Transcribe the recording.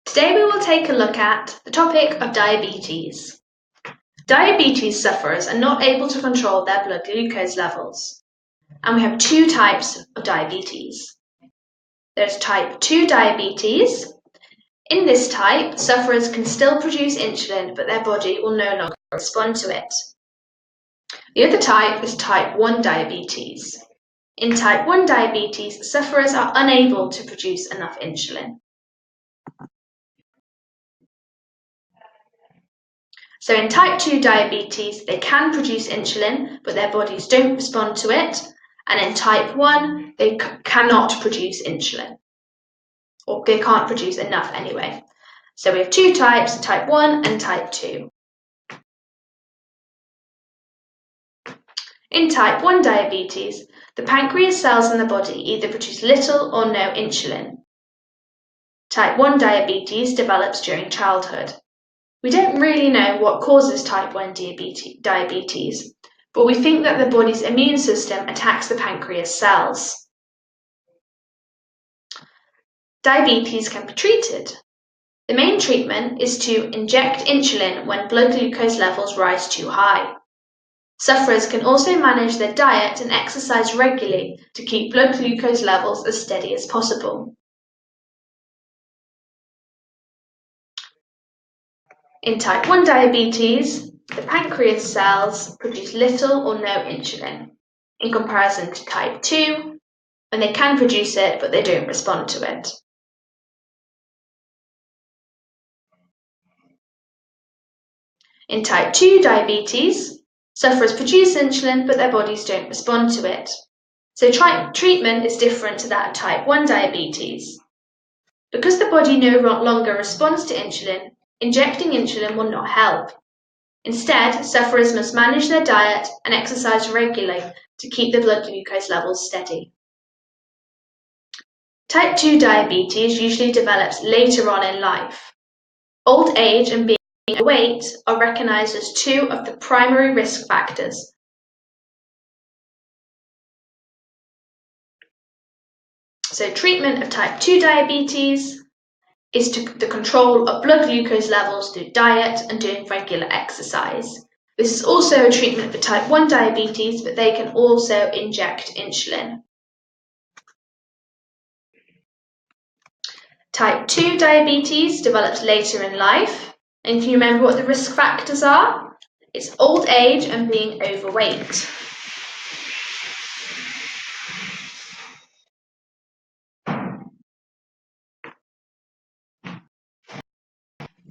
Today we will take a look at the topic of diabetes. Diabetes sufferers are not able to control their blood glucose levels, and we have two types of diabetes. There's type 2 diabetes. In this type, sufferers can still produce insulin, but their body will no longer respond to it. The other type is type 1 diabetes. In type 1 diabetes, sufferers are unable to produce enough insulin. So in type 2 diabetes, they can produce insulin, but their bodies don't respond to it. And in type 1, they cannot produce insulin, or they can't produce enough anyway. So we have two types, type 1 and type 2. In type 1 diabetes, the pancreas cells in the body either produce little or no insulin. Type 1 diabetes develops during childhood. We don't really know what causes type 1 diabetes, but we think that the body's immune system attacks the pancreas cells. Diabetes can be treated. The main treatment is to inject insulin when blood glucose levels rise too high. Sufferers can also manage their diet and exercise regularly to keep blood glucose levels as steady as possible. In type 1 diabetes, the pancreas cells produce little or no insulin, in comparison to type 2, when they can produce it but they don't respond to it. In type 2 diabetes, sufferers produce insulin but their bodies don't respond to it. So treatment is different to that of type 1 diabetes. Because the body no longer responds to insulin, injecting insulin will not help. Instead, sufferers must manage their diet and exercise regularly to keep the blood glucose levels steady. Type 2 diabetes usually develops later on in life. Old age and being overweight are recognized as two of the primary risk factors. So treatment of type 2 diabetes is the control of blood glucose levels through diet and doing regular exercise. This is also a treatment for type 1 diabetes, but they can also inject insulin. Type 2 diabetes develops later in life, and can you remember what the risk factors are? It's old age and being overweight.